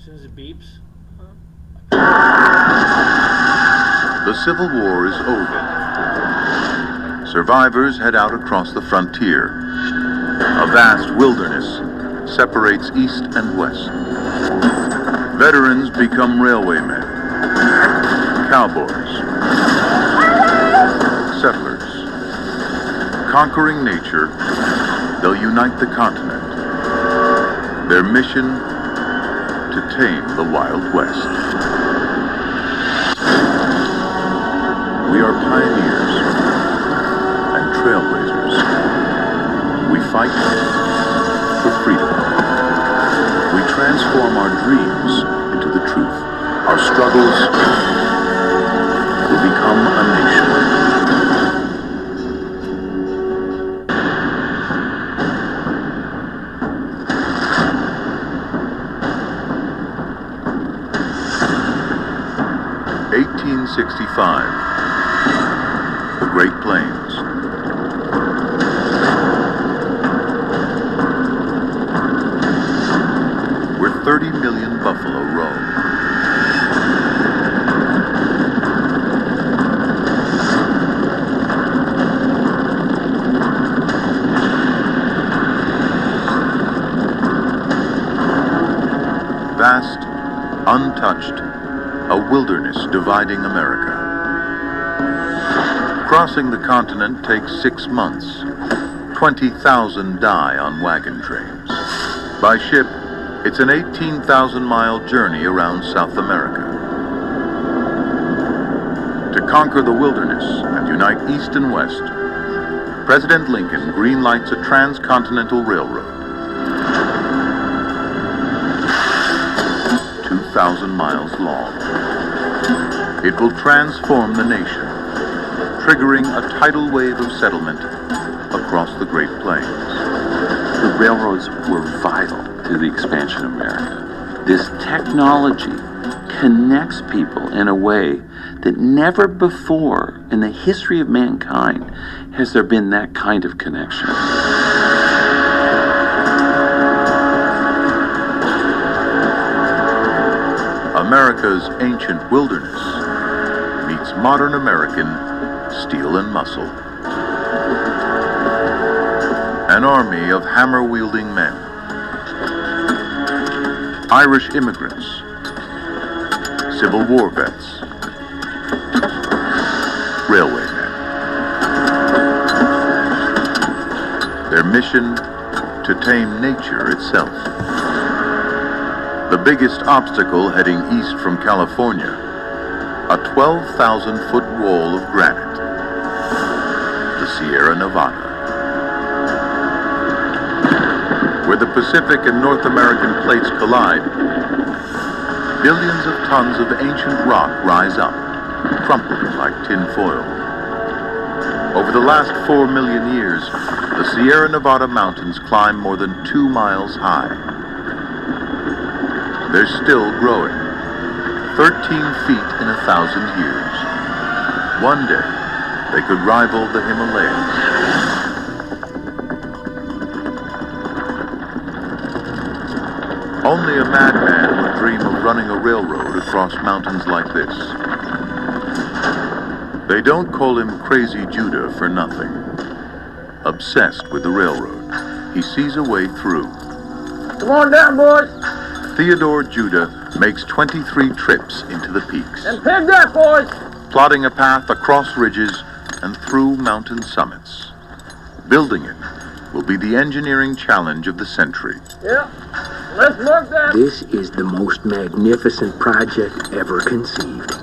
soon as it beeps. The Civil War is over. Survivors head out across the frontier. A vast wilderness separates east and west. Veterans become railwaymen, cowboys, settlers. Conquering nature, they'll unite the continent. Their mission, to tame the Wild West. We are pioneers and trailblazers. We fight for freedom. We transform our dreams into the truth. Our struggles will become a nation. '65. The Great Plains. Where 30 million buffalo roam. Vast, untouched, a wilderness dividing America. Crossing the continent takes 6 months. 20,000 die on wagon trains. By ship, it's an 18,000-mile journey around South America. To conquer the wilderness and unite East and West, President Lincoln greenlights a transcontinental railroad. 2,000 miles long. It will transform the nation, triggering a tidal wave of settlement across the Great Plains. The railroads were vital to the expansion of America. This technology connects people in a way that never before in the history of mankind has there been that kind of connection. America's ancient wilderness meets modern American steel and muscle. An army of hammer-wielding men. Irish immigrants. Civil War vets. Railwaymen. Their mission, to tame nature itself. The biggest obstacle heading east from California, a 12,000-foot wall of granite, the Sierra Nevada. Where the Pacific and North American plates collide, billions of tons of ancient rock rise up, crumpling like tin foil. Over the last 4 million years, the Sierra Nevada mountains climb more than 2 miles high. They're still growing, 13 feet in 1,000 years. One day, they could rival the Himalayas. Only a madman would dream of running a railroad across mountains like this. They don't call him Crazy Judah for nothing. Obsessed with the railroad, he sees a way through. Come on down, boys. Theodore Judah makes 23 trips into the peaks. And pick up, boys. Plotting a path across ridges and through mountain summits. Building it will be the engineering challenge of the century. Yeah, let's look that. This is the most magnificent project ever conceived.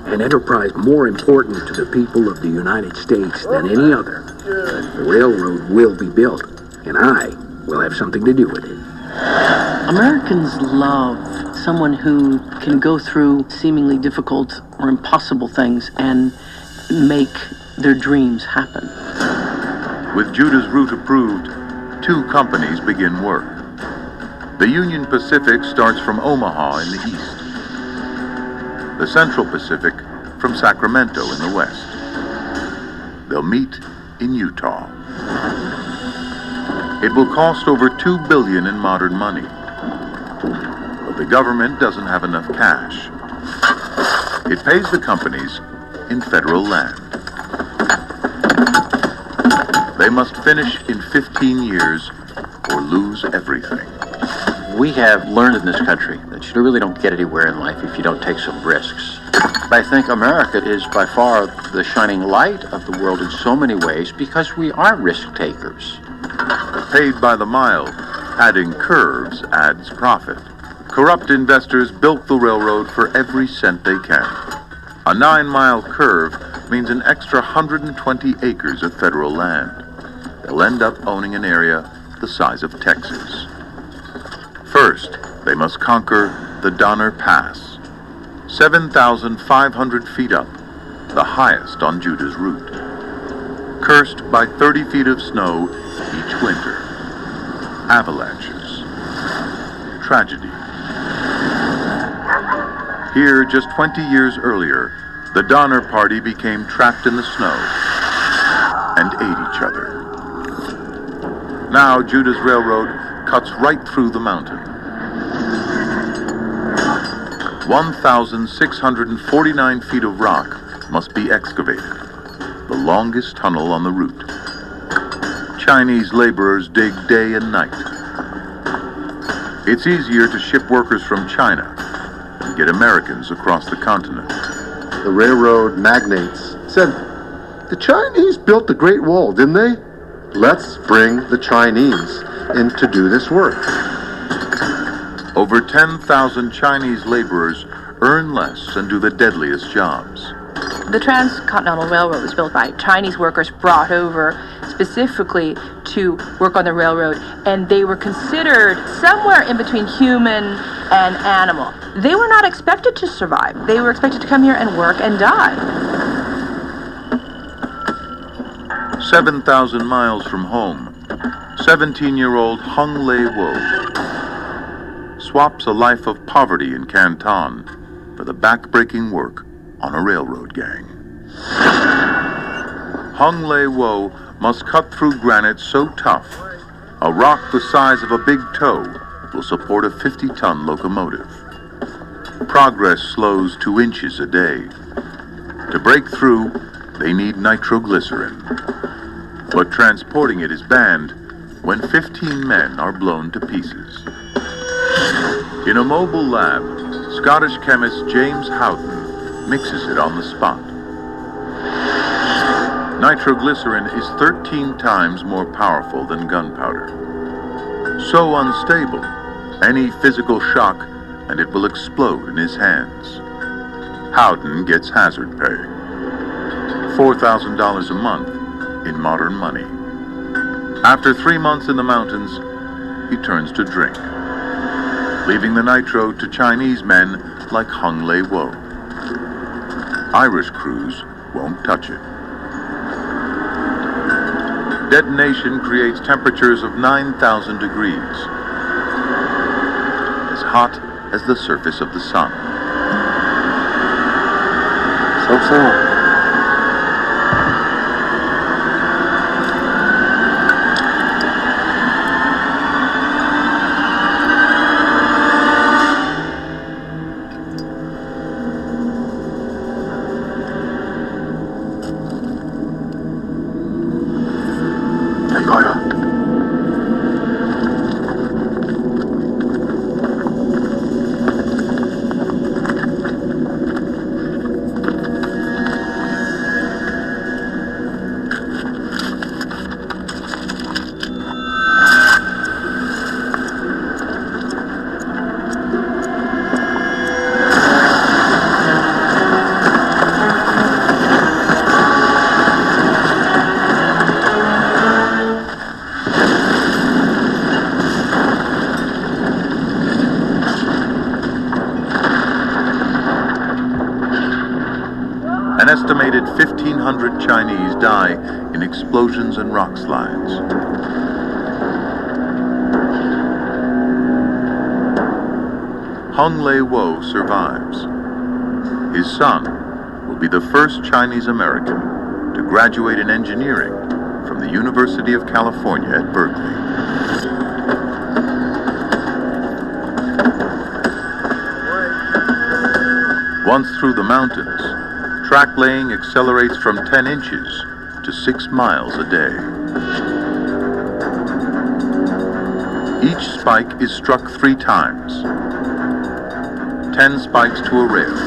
An enterprise more important to the people of the United States than any other. The railroad will be built, and I will have something to do with it. Americans love someone who can go through seemingly difficult or impossible things and make their dreams happen. With Judah's route approved, 2 companies begin work. The Union Pacific starts from Omaha in the east. The Central Pacific from Sacramento in the west. They'll meet in Utah. It will cost over $2 billion in modern money. but the government doesn't have enough cash. It pays the companies in federal land. They must finish in 15 years or lose everything. We have learned in this country that you really don't get anywhere in life if you don't take some risks. I think America is by far the shining light of the world in so many ways because we are risk takers. Paid by the mile, adding curves adds profit. Corrupt investors bilk the railroad for every cent they can. A 9-mile curve means an extra 120 acres of federal land. They'll end up owning an area the size of Texas. First, they must conquer the Donner Pass, 7,500 feet up, the highest on Judah's route. Cursed by 30 feet of snow each winter. Avalanches. Tragedy. Here, just 20 years earlier, the Donner Party became trapped in the snow and ate each other. Now, Judah's railroad cuts right through the mountain. 1,649 feet of rock must be excavated, the longest tunnel on the route. Chinese laborers dig day and night. It's easier to ship workers from China and get Americans across the continent. The railroad magnates said, the Chinese built the Great Wall, didn't they? Let's bring the Chinese in to do this work. Over 10,000 Chinese laborers earn less and do the deadliest jobs. The Transcontinental Railroad was built by Chinese workers brought over specifically to work on the railroad, and they were considered somewhere in between human and animal. They were not expected to survive. They were expected to come here and work and die. 7,000 miles from home, 17-year-old Hung Lei Wo swaps a life of poverty in Canton for the back-breaking work on a railroad gang. Hung Lei Wo must cut through granite so tough, a rock the size of a big toe will support a 50-ton locomotive. Progress slows 2 inches a day. To break through, they need nitroglycerin. But transporting it is banned when 15 men are blown to pieces. In a mobile lab, Scottish chemist James Houghton mixes it on the spot. Nitroglycerin is 13 times more powerful than gunpowder. So unstable, any physical shock and it will explode in his hands. Houghton gets hazard pay. $4,000 a month in modern money. After 3 months in the mountains, he turns to drink, leaving the nitro to Chinese men like Hung Lei Wo. Irish crews won't touch it. Detonation creates temperatures of 9,000 degrees, as hot as the surface of the sun. So. An estimated 1,500 Chinese die in explosions and rock slides. Hung Lei Wo survives. His son will be the first Chinese American to graduate in engineering from the University of California at Berkeley. Once through the mountains, track laying accelerates from 10 inches to 6 miles a day. Each spike is struck 3 times. 10 spikes to a rail.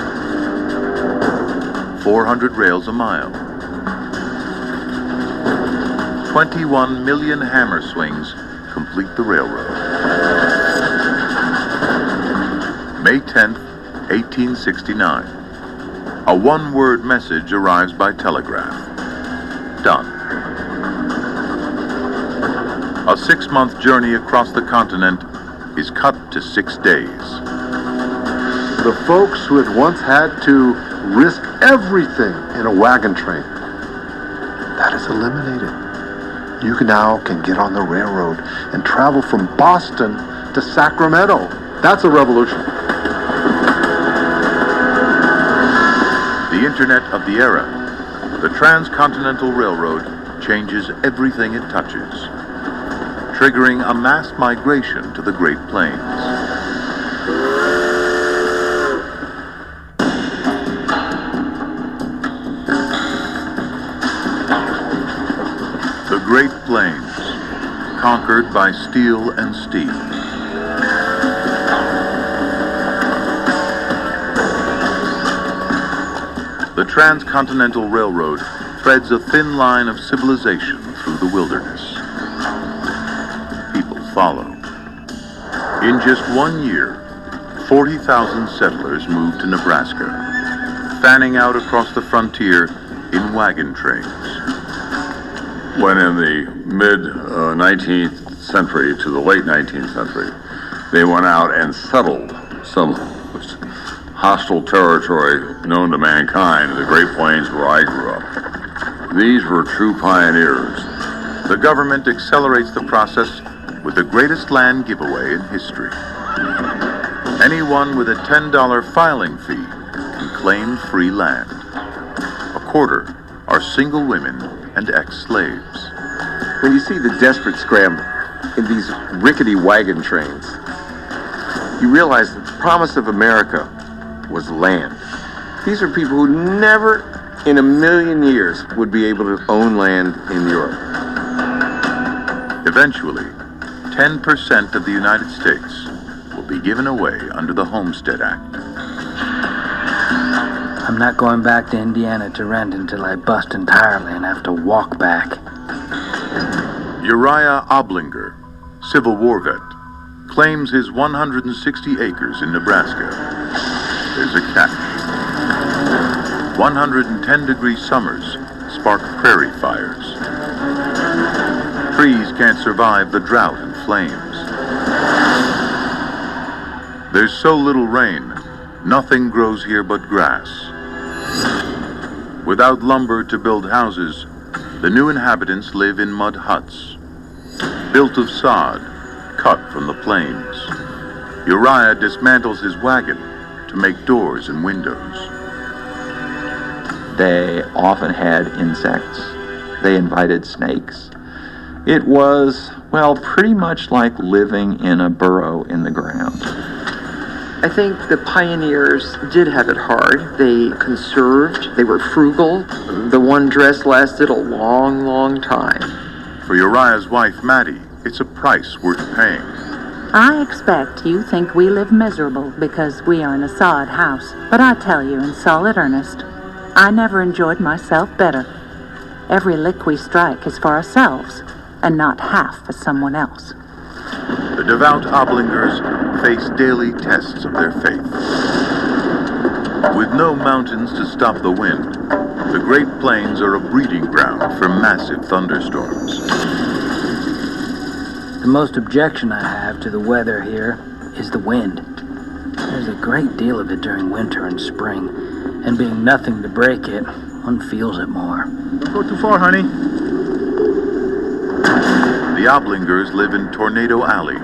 400 rails a mile. 21 million hammer swings complete the railroad. May 10th, 1869. A one-word message arrives by telegraph. Done. A 6-month journey across the continent is cut to 6 days. The folks who had once had to risk everything in a wagon train, that is eliminated. You now can get on the railroad and travel from Boston to Sacramento. That's a revolution. The Internet of the era. The Transcontinental Railroad changes everything it touches, triggering a mass migration to the Great Plains. The Great Plains, conquered by steel and steam. The Transcontinental Railroad threads a thin line of civilization through the wilderness. People follow. In just 1 year, 40,000 settlers moved to Nebraska, fanning out across the frontier in wagon trains. When in the mid-19th century to the late 19th century, they went out and settled some hostile territory known to mankind in the Great Plains where I grew up. These were true pioneers. The government accelerates the process with the greatest land giveaway in history. Anyone with a $10 filing fee can claim free land. A quarter are single women and ex-slaves. When you see the desperate scramble in these rickety wagon trains, you realize that the promise of America was land. These are people who never in a million years would be able to own land in Europe. Eventually, 10% of the United States will be given away under the Homestead Act. I'm not going back to Indiana to rent until I bust entirely and have to walk back. Uriah Oblinger, Civil War vet, claims his 160 acres in Nebraska. There's a catch. 110-degree summers spark prairie fires. Trees can't survive the drought and flames. There's so little rain, nothing grows here but grass. Without lumber to build houses, the new inhabitants live in mud huts, built of sod, cut from the plains. Uriah dismantles his wagon to make doors and windows. They often had insects. They invited snakes. It was, well, pretty much like living in a burrow in the ground. I think the pioneers did have it hard. They conserved, they were frugal. The one dress lasted a long, long time. For Uriah's wife, Maddie, it's a price worth paying. I expect you think we live miserable because we are in a sod house. But I tell you in solid earnest, I never enjoyed myself better. Every lick we strike is for ourselves, and not half for someone else. The devout Oblingers face daily tests of their faith. With no mountains to stop the wind, the Great Plains are a breeding ground for massive thunderstorms. The most objection I have to the weather here is the wind. There's a great deal of it during winter and spring, and being nothing to break it, one feels it more. Don't go too far, honey. The Oblingers live in Tornado Alley.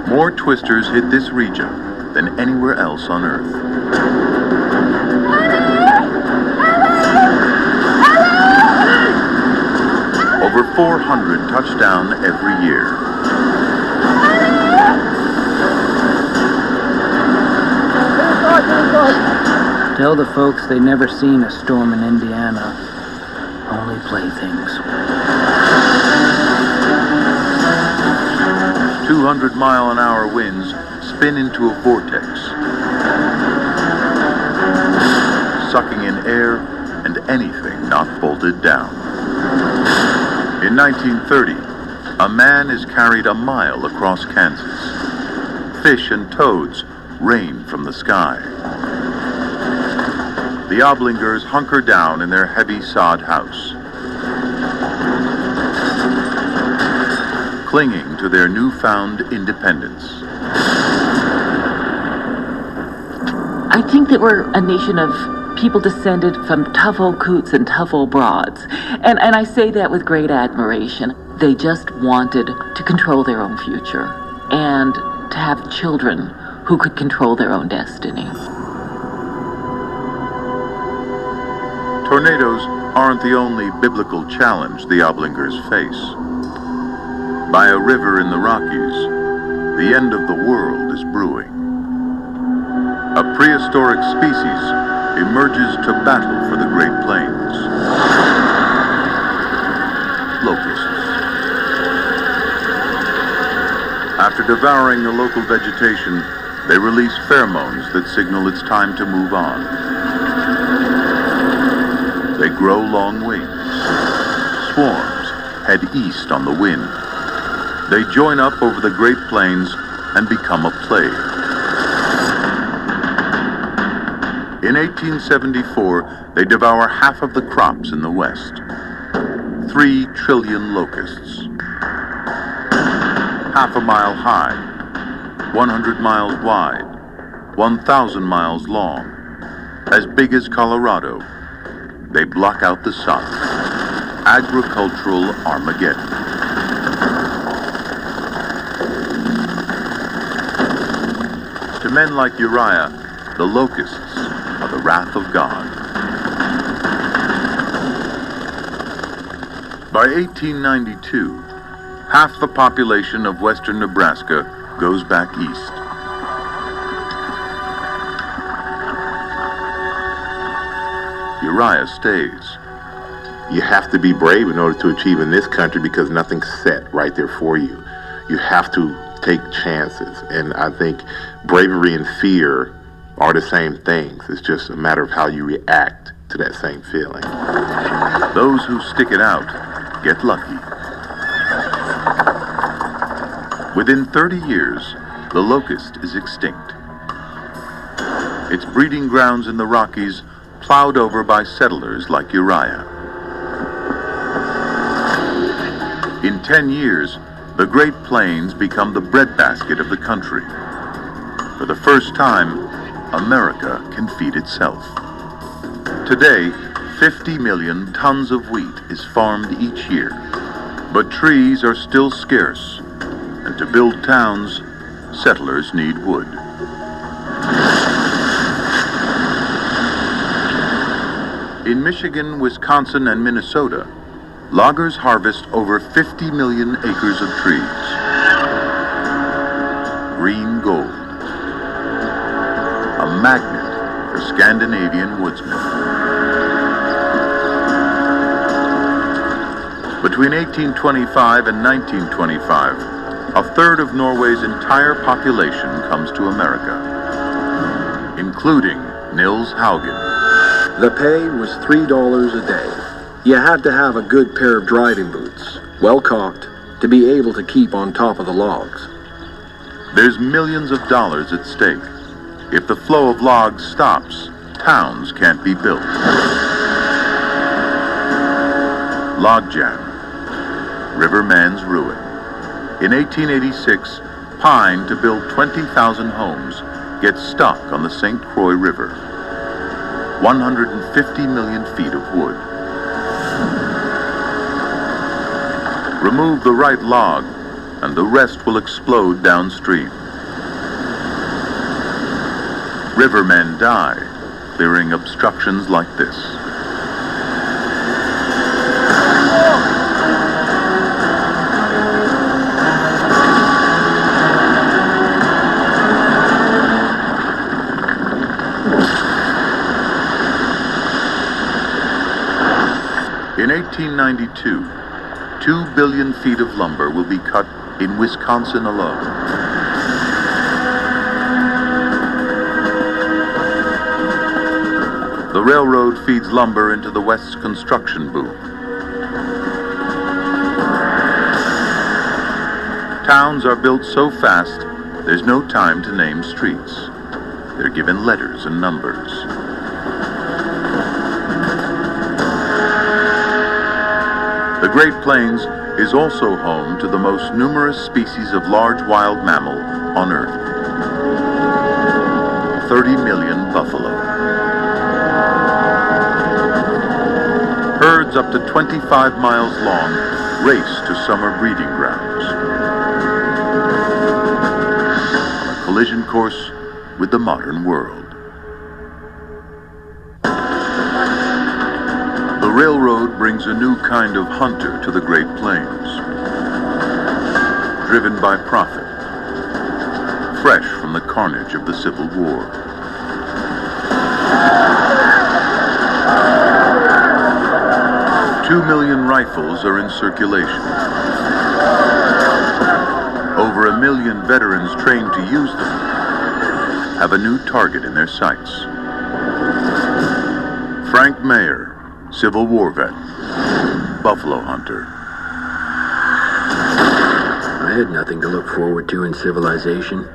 More twisters hit this region than anywhere else on Earth. Over 400 touch down every year. Tell the folks they never seen a storm in Indiana. Only playthings. 200-mile-an-hour winds spin into a vortex, sucking in air and anything not bolted down. In 1930, a man is carried a mile across Kansas. Fish and toads rain from the sky. The Oblingers hunker down in their heavy sod house, clinging to their newfound independence. I think that we're a nation of people descended from tough old coots and tough old broads. And I say that with great admiration. They just wanted to control their own future and to have children who could control their own destiny. Tornadoes aren't the only biblical challenge the Oblingers face. By a river in the Rockies, the end of the world is brewing. A prehistoric species emerges to battle for the Great Plains. Locusts. After devouring the local vegetation, they release pheromones that signal it's time to move on. They grow long wings. Swarms head east on the wind. They join up over the Great Plains and become a plague. In 1874, they devour half of the crops in the West. 3 trillion locusts. Half a mile high, 100 miles wide, 1,000 miles long, as big as Colorado. They block out the sun. Agricultural Armageddon. To men like Uriah, the locusts are the wrath of God. By 1892, half the population of western Nebraska goes back east. Uriah stays. You have to be brave in order to achieve in this country because nothing's set right there for you. You have to take chances. And I think bravery and fear are the same things. It's just a matter of how you react to that same feeling. Those who stick it out get lucky. Within 30 years, the locust is extinct. Its breeding grounds in the Rockies plowed over by settlers like Uriah. In 10 years, the Great Plains become the breadbasket of the country. For the first time, America can feed itself. Today, 50 million tons of wheat is farmed each year, but trees are still scarce, and to build towns, settlers need wood. In Michigan, Wisconsin, and Minnesota, loggers harvest over 50 million acres of trees. Green gold. A magnet for Scandinavian woodsmen. Between 1825 and 1925, a third of Norway's entire population comes to America, including Nils Haugen. The pay was $3 a day. You had to have a good pair of driving boots, well caulked, to be able to keep on top of the logs. There's millions of dollars at stake. If the flow of logs stops, towns can't be built. Logjam. Riverman's ruin. In 1886, pine to build 20,000 homes gets stuck on the St. Croix River. 150 million feet of wood. Remove the right log, and the rest will explode downstream. Rivermen die, clearing obstructions like this. 1992, 2 billion feet of lumber will be cut in Wisconsin alone. The railroad feeds lumber into the West's construction boom. Towns are built so fast, there's no time to name streets. They're given letters and numbers. The Great Plains is also home to the most numerous species of large wild mammal on Earth. 30 million buffalo. Herds up to 25 miles long race to summer breeding grounds. On a collision course with the modern world. The railroad brings a new kind of hunter to the Great Plains. Driven by profit. Fresh from the carnage of the Civil War. Two million rifles are in circulation. Over 1 million veterans trained to use them have a new target in their sights. Frank Mayer, Civil War vet, buffalo hunter. I had nothing to look forward to in civilization.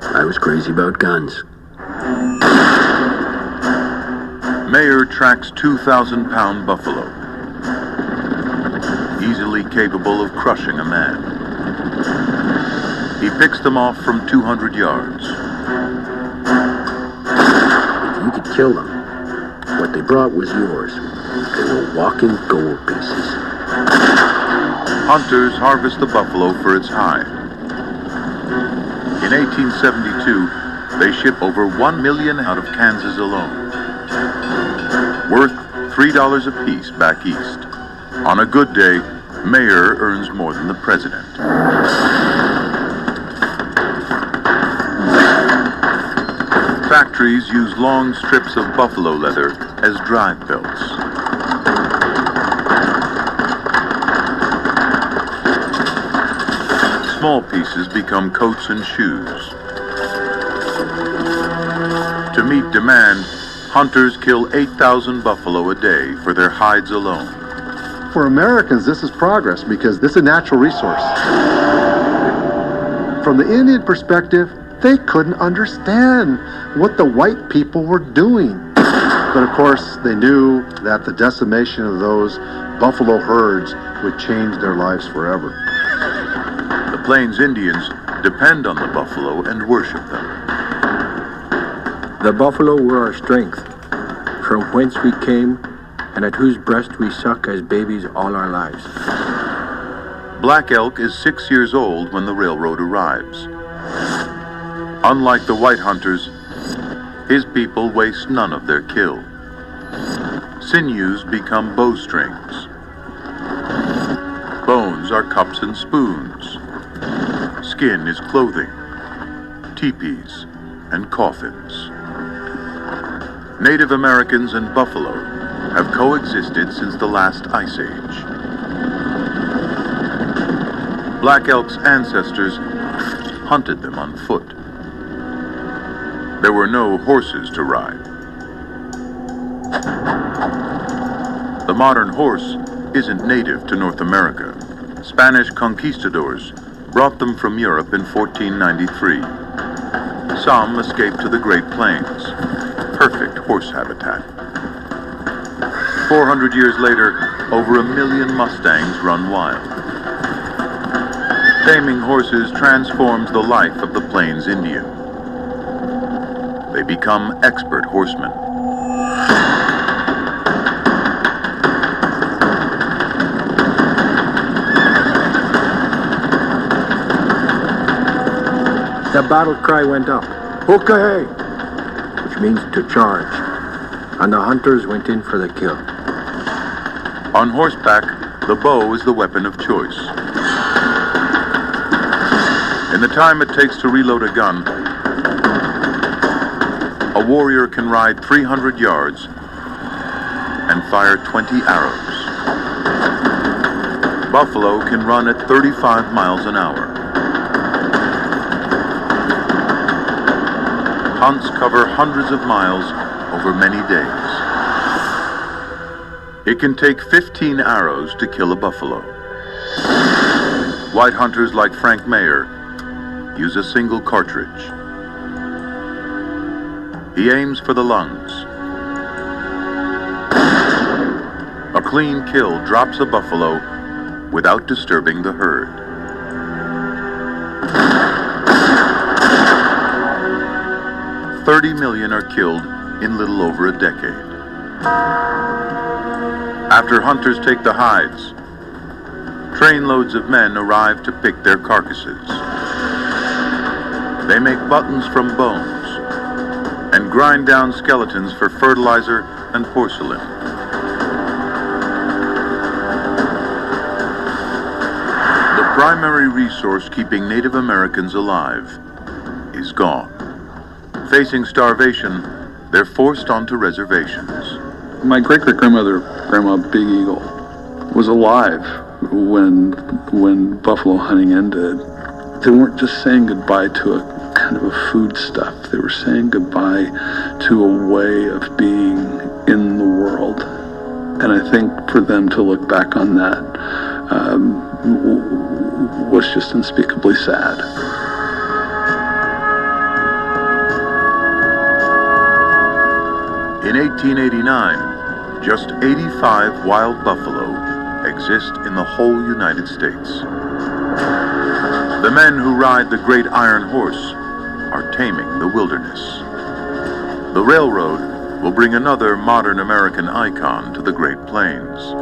I was crazy about guns. Mayer tracks 2,000-pound buffalo, easily capable of crushing a man. He picks them off from 200 yards. If you could kill them, what they brought was yours. They were walking gold pieces. Hunters harvest the buffalo for its hide. In 1872, they ship over 1 million out of Kansas alone. Worth $3 apiece back east. On a good day, Mayer earns more than the president. Factories use long strips of buffalo leather as drive belts. Small pieces become coats and shoes. To meet demand, hunters kill 8,000 buffalo a day for their hides alone. For Americans, this is progress because this is a natural resource. From the Indian perspective, they couldn't understand what the white people were doing. But of course, they knew that the decimation of those buffalo herds would change their lives forever. The Plains Indians depend on the buffalo and worship them. The buffalo were our strength, from whence we came, and at whose breast we suck as babies all our lives. Black elk is 6 years old when the railroad arrives. Unlike the white hunters, his people waste none of their kill. Sinews become bowstrings. Bones are cups and spoons. Skin is clothing, teepees, and coffins. Native Americans and buffalo have coexisted since the last ice age. Black elk's ancestors hunted them on foot. There were no horses to ride. The modern horse isn't native to North America. Spanish conquistadors brought them from Europe in 1493. Some escaped to the Great Plains, perfect horse habitat. 400 years later, over 1 million Mustangs run wild. Taming horses transforms the life of the Plains Indian. They become expert horsemen. The battle cry went up, "Hookahay!" which means to charge, and the hunters went in for the kill. On horseback, the bow is the weapon of choice. In the time it takes to reload a gun, a warrior can ride 300 yards and fire 20 arrows. Buffalo can run at 35 miles an hour. Hunts cover hundreds of miles over many days. It can take 15 arrows to kill a buffalo. White hunters like Frank Mayer use a single cartridge. He aims for the lungs. A clean kill drops a buffalo without disturbing the herd. $30 million are killed in little over a decade. After hunters take the hides, trainloads of men arrive to pick their carcasses. They make buttons from bones and grind down skeletons for fertilizer and porcelain. The primary resource keeping Native Americans alive is gone. Facing starvation, they're forced onto reservations. My great-great-grandmother, Grandma Big Eagle, was alive when buffalo hunting ended. They weren't just saying goodbye to a kind of a foodstuff. They were saying goodbye to a way of being in the world. And I think for them to look back on that was just unspeakably sad. In 1889, just 85 wild buffalo exist in the whole United States. The men who ride the great iron horse are taming the wilderness. The railroad will bring another modern American icon to the Great Plains.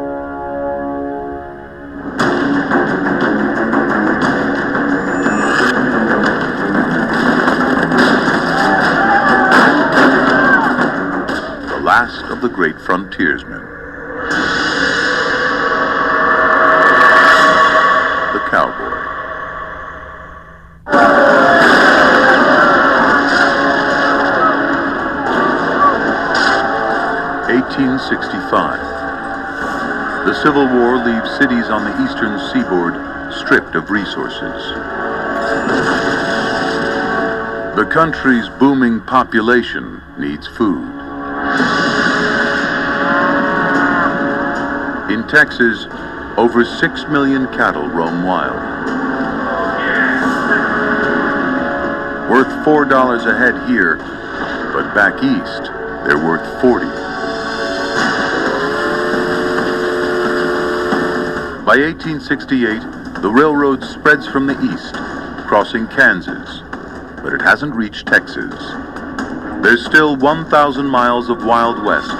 The last of the great frontiersmen. The cowboy. (1865). The Civil War leaves cities on the eastern seaboard stripped of resources. The country's booming population needs food. In Texas, over 6 million cattle roam wild. Worth $4 a head here, but back east, they're worth 40. By 1868, the railroad spreads from the east, crossing Kansas, but it hasn't reached Texas. There's still 1,000 miles of Wild West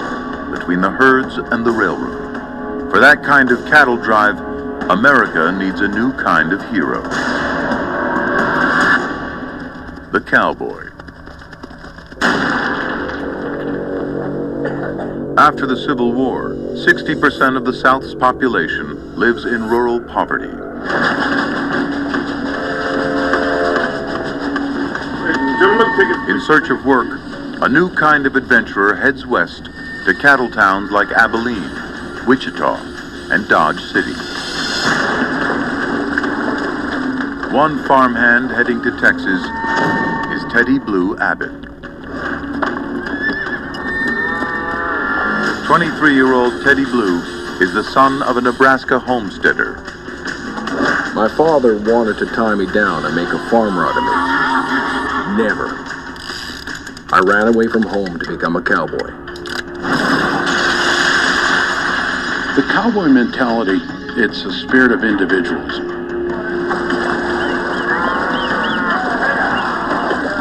between the herds and the railroad. For that kind of cattle drive, America needs a new kind of hero. The cowboy. After the Civil War, 60% of the South's population lives in rural poverty. In search of work, a new kind of adventurer heads west to cattle towns like Abilene, Wichita, and Dodge City. One farmhand heading to Texas is Teddy Blue Abbott. 23-year-old Teddy Blue is the son of a Nebraska homesteader. My father wanted to tie me down and make a farmer out of me. Never. I ran away from home to become a cowboy. The cowboy mentality, it's a spirit of individualism.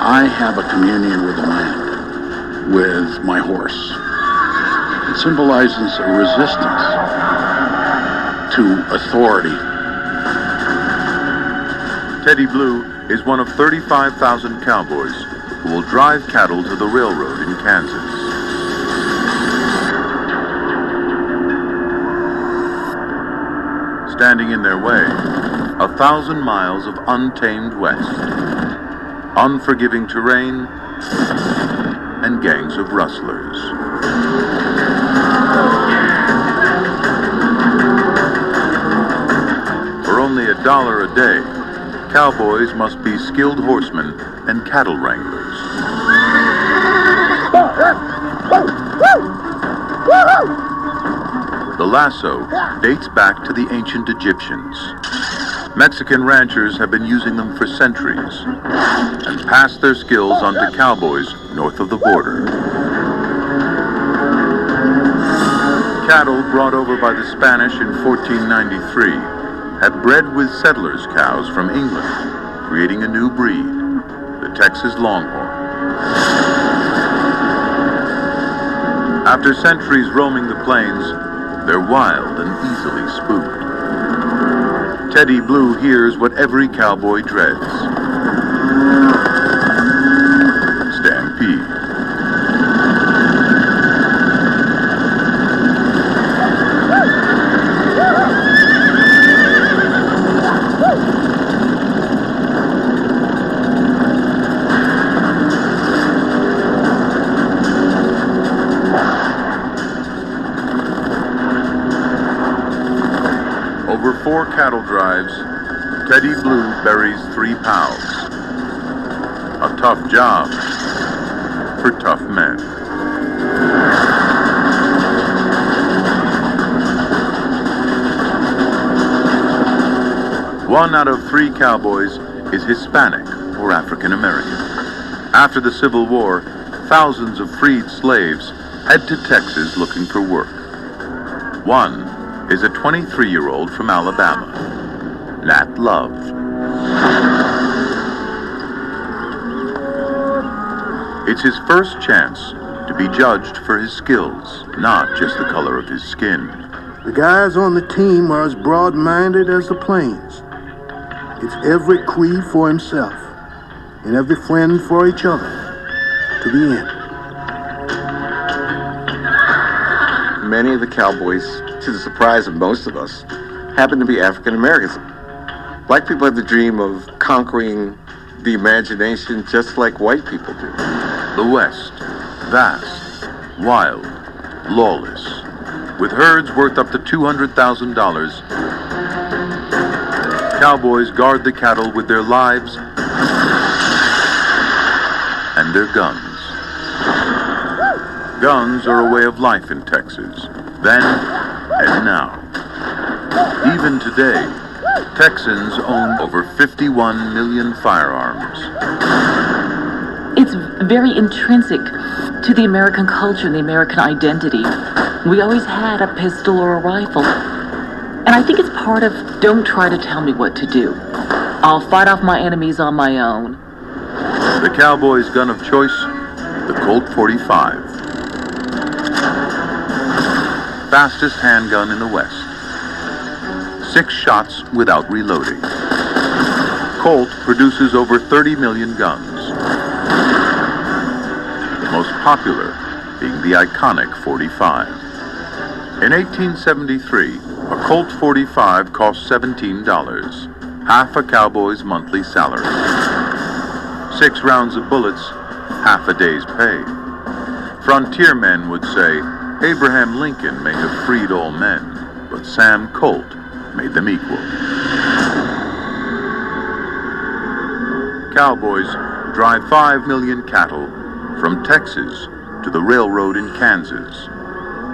I have a communion with the land, with my horse. It symbolizes a resistance to authority. Teddy Blue is one of 35,000 cowboys who will drive cattle to the railroad in Kansas. Standing in their way, 1,000 miles of untamed west, unforgiving terrain, and gangs of rustlers. $1 a day, cowboys must be skilled horsemen and cattle wranglers. The lasso dates back to the ancient Egyptians. Mexican ranchers have been using them for centuries and passed their skills on to cowboys north of the border. Cattle brought over by the Spanish in 1493 had bred with settlers' cows from England, creating a new breed, the Texas Longhorn. After centuries roaming the plains, they're wild and easily spooked. Teddy Blue hears what every cowboy dreads: stampede. Over 4 cattle drives, Teddy Blue buries 3 pals. A tough job for tough men. One out of 3 cowboys is Hispanic or African American. After the Civil War, thousands of freed slaves head to Texas looking for work. One is a 23-year-old from Alabama, Nat Love. It's his first chance to be judged for his skills, not just the color of his skin. The guys on the team are as broad-minded as the plains. It's every Cree for himself, and every friend for each other, to the end. Many of the cowboys, to the surprise of most of us, happen to be African Americans. Black people have the dream of conquering the imagination just like white people do. The West, vast, wild, lawless. With herds worth up to $200,000, cowboys guard the cattle with their lives and their guns. Guns are a way of life in Texas, then and now. Even today, Texans own over 51 million firearms. It's very intrinsic to the American culture and the American identity. We always had a pistol or a rifle. And I think it's part of, don't try to tell me what to do. I'll fight off my enemies on my own. The cowboy's gun of choice, the Colt 45. Fastest handgun in the West. 6 shots without reloading. Colt produces over 30 million guns. The most popular being the iconic 45. In 1873, a Colt 45 cost $17, half a cowboy's monthly salary. 6 rounds of bullets, half a day's pay. Frontiermen would say, Abraham Lincoln may have freed all men, but Sam Colt made them equal. Cowboys drive 5 million cattle from Texas to the railroad in Kansas,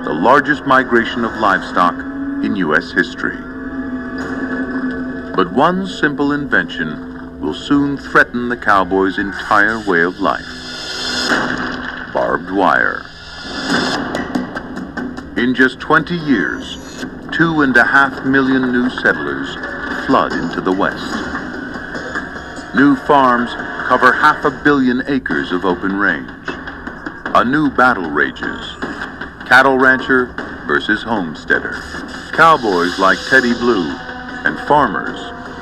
the largest migration of livestock in U.S. history. But one simple invention will soon threaten the cowboy's entire way of life: barbed wire. In just 20 years, 2.5 million new settlers flood into the West. New farms cover 500 million acres of open range. A new battle rages: cattle rancher versus homesteader. Cowboys like Teddy Blue and farmers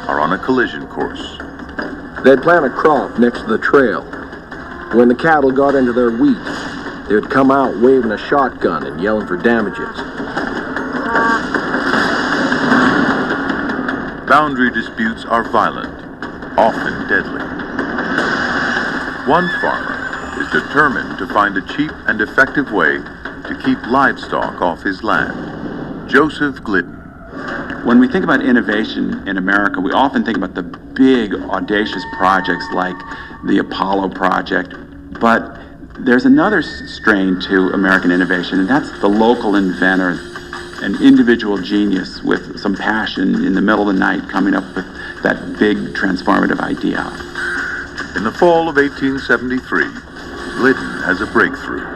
are on a collision course. They'd plant a crop next to the trail. When the cattle got into their wheat, they would come out waving a shotgun and yelling for damages. Boundary disputes are violent, often deadly. One farmer is determined to find a cheap and effective way to keep livestock off his land. Joseph Glidden. When we think about innovation in America, we often think about the big, audacious projects like the Apollo project, but there's another strain to American innovation, and that's the local inventor, an individual genius with some passion in the middle of the night coming up with that big transformative idea. In the fall of 1873, Glidden has a breakthrough.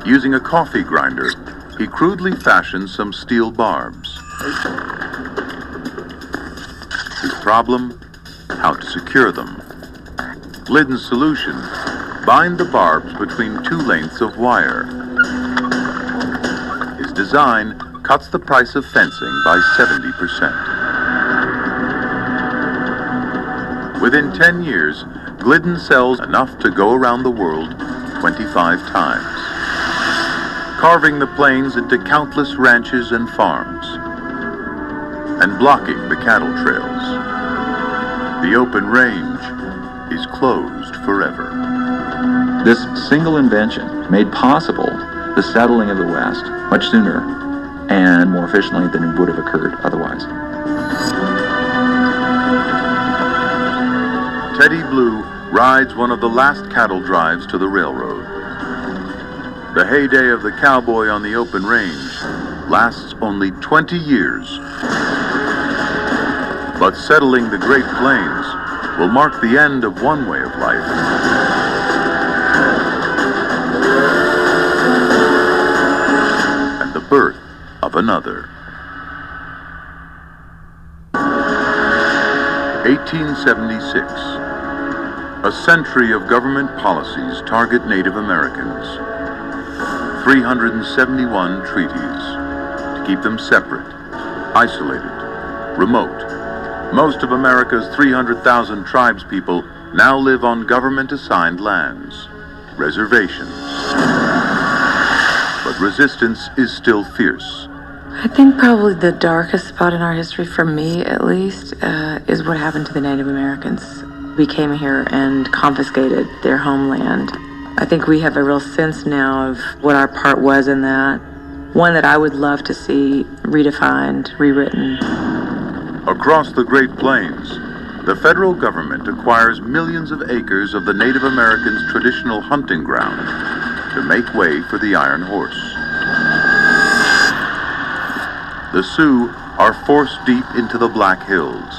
Using a coffee grinder, he crudely fashions some steel barbs. His problem? How to secure them. Glidden's solution? Bind the barbs between two lengths of wire. His design cuts the price of fencing by 70%. Within 10 years, Glidden sells enough to go around the world 25 times, carving the plains into countless ranches and farms, and blocking the cattle trails. The open range is closed forever. This single invention made possible the settling of the West much sooner and more efficiently than it would have occurred otherwise. Teddy Blue rides one of the last cattle drives to the railroad. The heyday of the cowboy on the open range lasts only 20 years. But settling the Great Plains will mark the end of one way of life and the birth of another. 1876. A century of government policies target Native Americans. 371 treaties to keep them separate, isolated, remote. Most of America's 300,000 tribespeople now live on government-assigned lands, reservations. But resistance is still fierce. I think probably the darkest spot in our history, for me at least, is what happened to the Native Americans. We came here and confiscated their homeland. I think we have a real sense now of what our part was in that. One that I would love to see redefined, rewritten. Across the Great Plains, the federal government acquires millions of acres of the Native Americans' traditional hunting ground to make way for the Iron Horse. The Sioux are forced deep into the Black Hills.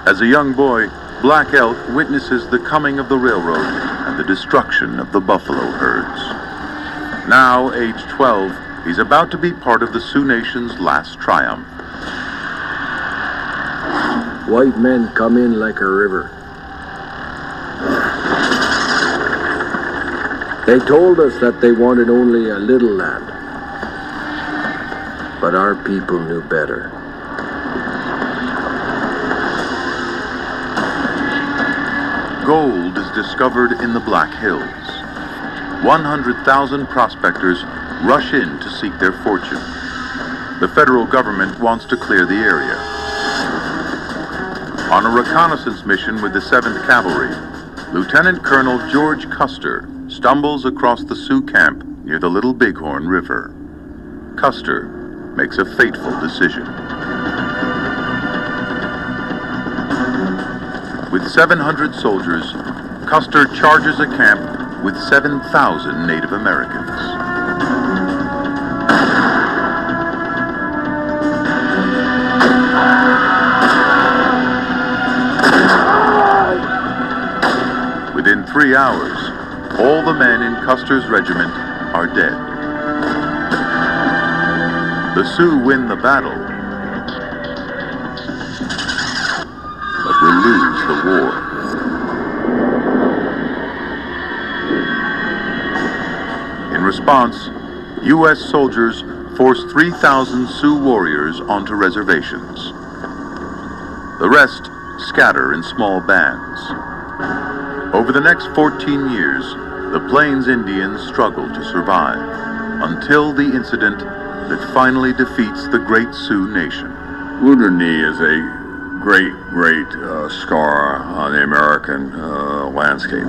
As a young boy, Black Elk witnesses the coming of the railroad and the destruction of the buffalo herds. Now, age 12, he's about to be part of the Sioux Nation's last triumph. White men come in like a river. They told us that they wanted only a little land. But our people knew better. Gold is discovered in the Black Hills. 100,000 prospectors rush in to seek their fortune. The federal government wants to clear the area. On a reconnaissance mission with the 7th Cavalry, Lieutenant Colonel George Custer stumbles across the Sioux camp near the Little Bighorn River. Custer makes a fateful decision. With 700 soldiers, Custer charges a camp with 7,000 Native Americans. Within 3 hours, all the men in Custer's regiment are dead. The Sioux win the battle, but will lose the war. In response, U.S. soldiers force 3,000 Sioux warriors onto reservations. The rest scatter in small bands. Over the next 14 years, the Plains Indians struggle to survive, until the incident that finally defeats the great Sioux Nation. Wounded Knee is a great scar on the American landscape.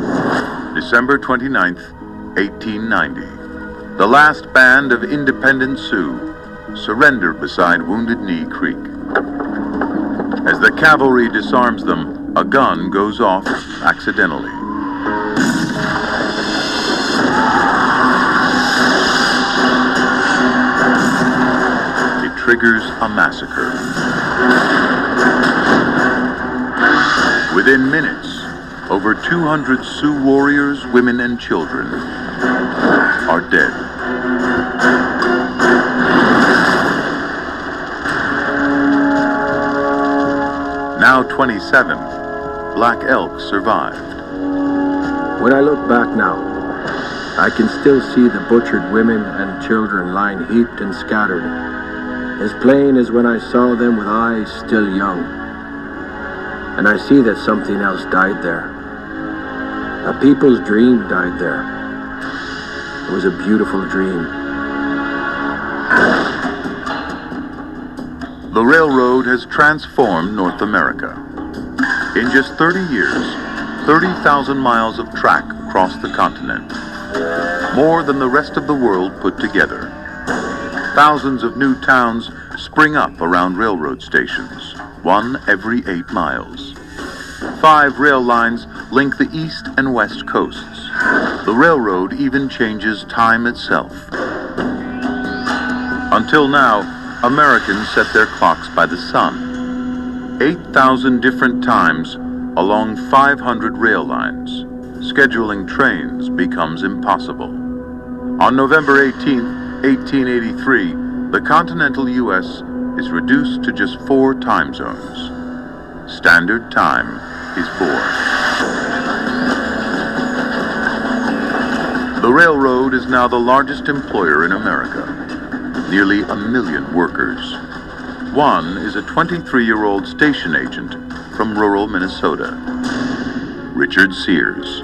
December 29th, 1890. The last band of independent Sioux surrender beside Wounded Knee Creek. As the cavalry disarms them, a gun goes off accidentally. It triggers a massacre. Within minutes, over 200 Sioux warriors, women, and children are dead. Now 27, Black Elk survived. When I look back now, I can still see the butchered women and children lying heaped and scattered, as plain as when I saw them with eyes still young. And I see that something else died there. A people's dream died there. It was a beautiful dream. The railroad has transformed North America. In just 30 years, 30,000 miles of track across the continent. More than the rest of the world put together. Thousands of new towns spring up around railroad stations, one every 8 miles. 5 rail lines link the east and west coasts. The railroad even changes time itself. Until now, Americans set their clocks by the sun. 8,000 different times along 500 rail lines. Scheduling trains becomes impossible. On November 18, 1883, the continental U.S. is reduced to just 4 time zones. Standard Time is born. The railroad is now the largest employer in America. Nearly 1 million workers. One is a 23-year-old station agent from rural Minnesota, Richard Sears.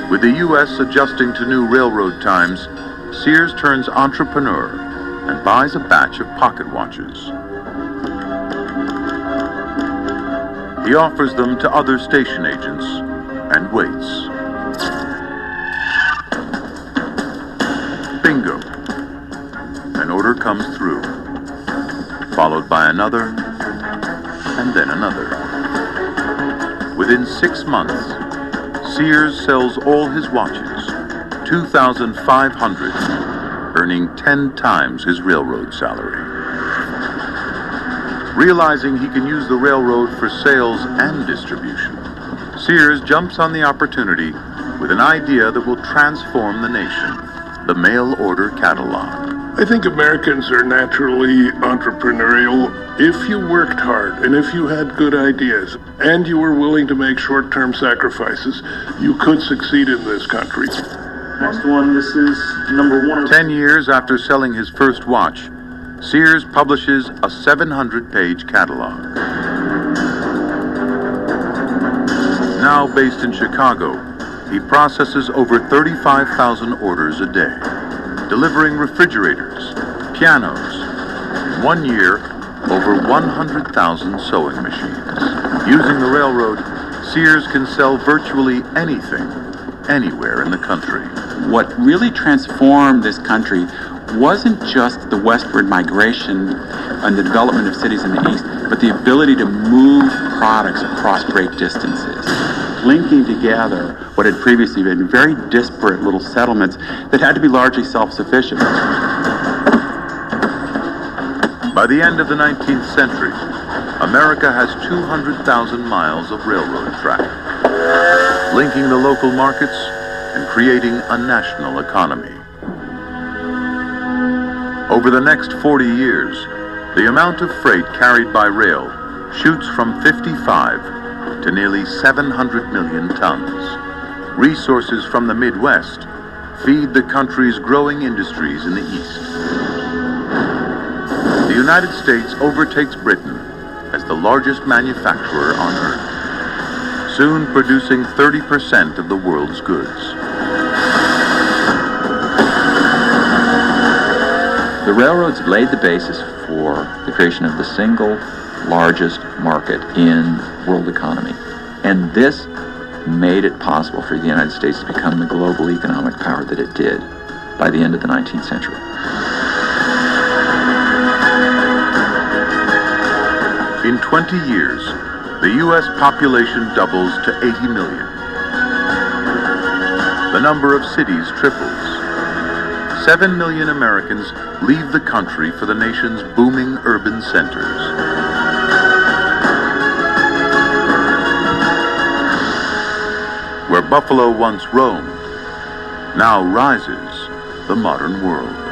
With the U.S. adjusting to new railroad times, Sears turns entrepreneur and buys a batch of pocket watches. He offers them to other station agents and waits. Bingo. An order comes through, followed by another, and then another. Within 6 months, Sears sells all his watches, 2,500, earning 10 times his railroad salary. Realizing he can use the railroad for sales and distribution, Sears jumps on the opportunity with an idea that will transform the nation. The mail order catalog. I think Americans are naturally entrepreneurial. If you worked hard and if you had good ideas and you were willing to make short-term sacrifices, you could succeed in this country. Next one, this is number 1. 10 years after selling his first watch, Sears publishes a 700-page catalog. Now based in Chicago, he processes over 35,000 orders a day, delivering refrigerators, pianos, in 1 year, over 100,000 sewing machines. Using the railroad, Sears can sell virtually anything, anywhere in the country. What really transformed this country wasn't just the westward migration and the development of cities in the east, but the ability to move products across great distances, linking together what had previously been very disparate little settlements that had to be largely self-sufficient. By the end of the 19th century, America has 200,000 miles of railroad track, linking the local markets and creating a national economy. Over the next 40 years, the amount of freight carried by rail shoots from 55 to nearly 700 million tons. Resources from the Midwest feed the country's growing industries in the East. The United States overtakes Britain as the largest manufacturer on Earth, soon producing 30% of the world's goods. The railroads laid the basis for the creation of the single largest market in world economy. And this made it possible for the United States to become the global economic power that it did by the end of the 19th century. In 20 years, the U.S. population doubles to 80 million. The number of cities triples. 7 million Americans leave the country for the nation's booming urban centers. Where Buffalo once roamed, now rises the modern world.